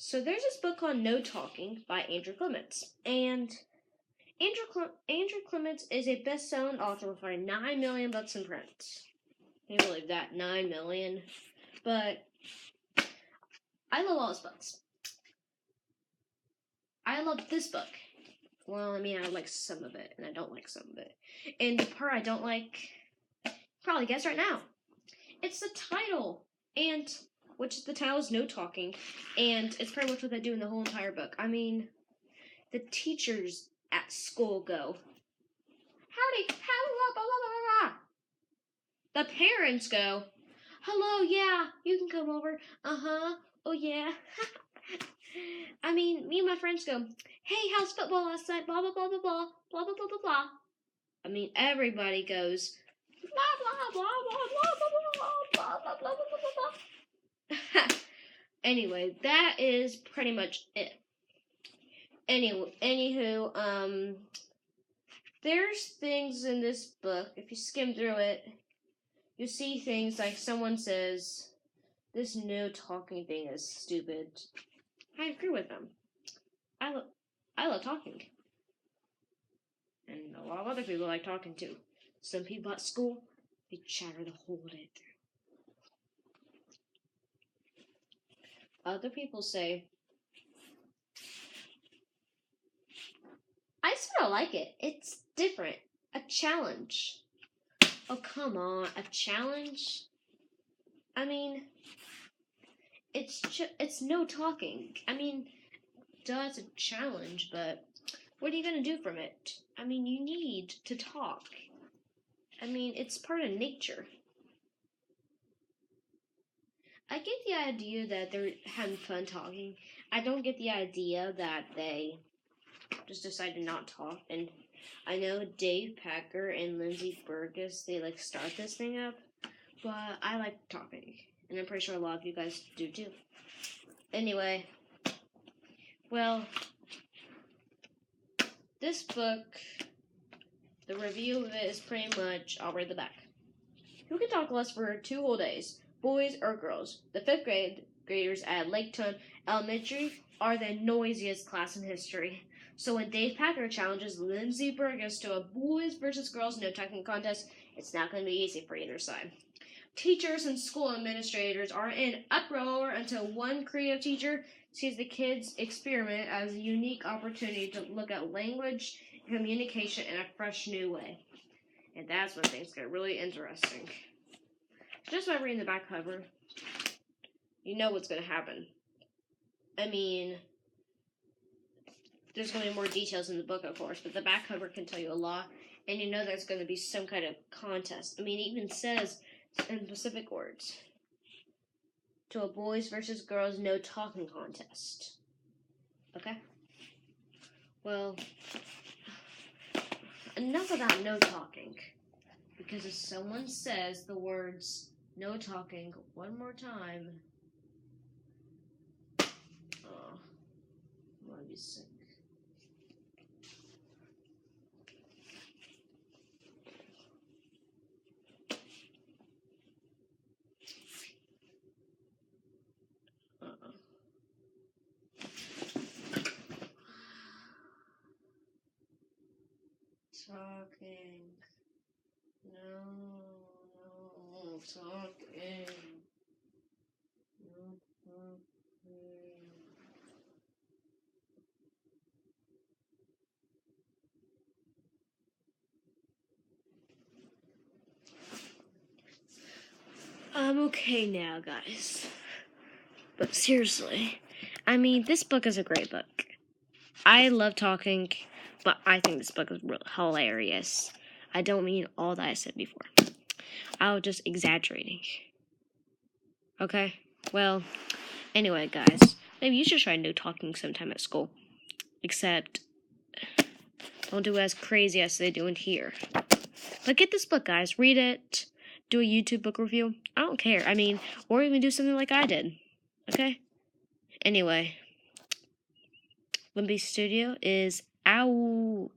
So there's this book called No Talking by Andrew Clements. And Andrew Clements is a best-selling author with over 9 million books in print. Can't believe that, 9 million. But I love all his books. I love this book. Well, I mean, I like some of it, and I don't like some of it. And the part I don't like, probably guess right now. It's the title, which the title is No Talking, and it's pretty much what they do in the whole entire book. I mean, the teachers at school go, howdy, blah, blah, blah, blah, blah. The parents go, hello, yeah, you can come over. Oh yeah. I mean, me and my friends go, hey, how's football last night? Blah, blah, blah, blah, blah, blah, blah, blah, blah, blah. I mean, everybody goes, blah, blah, blah, blah, blah, blah, blah, blah, blah, blah, blah, blah. Anyway, that is pretty much it. Anywho, there's things in this book, if you skim through it, you see things like someone says, this no talking thing is stupid. I agree with them. I love talking. And a lot of other people like talking too. Some people at school, they chatter the whole day through. Other people say, I sort of like it. It's different. A challenge. Oh, come on. A challenge? I mean, it's no talking. I mean, duh, it's a challenge, but what are you going to do from it? I mean, you need to talk. I mean, it's part of nature. I get the idea that they're having fun talking. I don't get the idea that they just decide to not talk. And I know Dave Packer and Lindsay Burgess, they start this thing up, but I like talking. And I'm pretty sure a lot of you guys do too. Anyway, well, this book, the review of it is pretty much, I'll read the back. Who can talk less for 2 whole days? Boys or girls? The 5th graders at Laketon Elementary are the noisiest class in history. So when Dave Packer challenges Lindsay Burgess to a boys versus girls no talking contest, it's not going to be easy for either side. Teachers and school administrators are in uproar until one creative teacher sees the kids' experiment as a unique opportunity to look at language and communication in a fresh new way. And that's when things get really interesting. Just by reading the back cover, you know what's going to happen. I mean, there's going to be more details in the book, of course, but the back cover can tell you a lot, and you know there's going to be some kind of contest. I mean, it even says in specific words, to a boys versus girls no talking contest. Okay? Well, enough about no talking, because if someone says the words no talking one more time, I'm gonna be sick. Talking. No talking. No talking. I'm okay now, guys. But seriously, I mean, this book is a great book. I love talking, but I think this book is hilarious. I don't mean all that I said before. I was just exaggerating. Okay? Well, anyway, guys, maybe you should try no talking sometime at school. Except, don't do as crazy as they do in here. But get this book, guys. Read it. Do a YouTube book review. I don't care. I mean, or even do something like I did. Okay? Anyway, Wimpy Studio is out.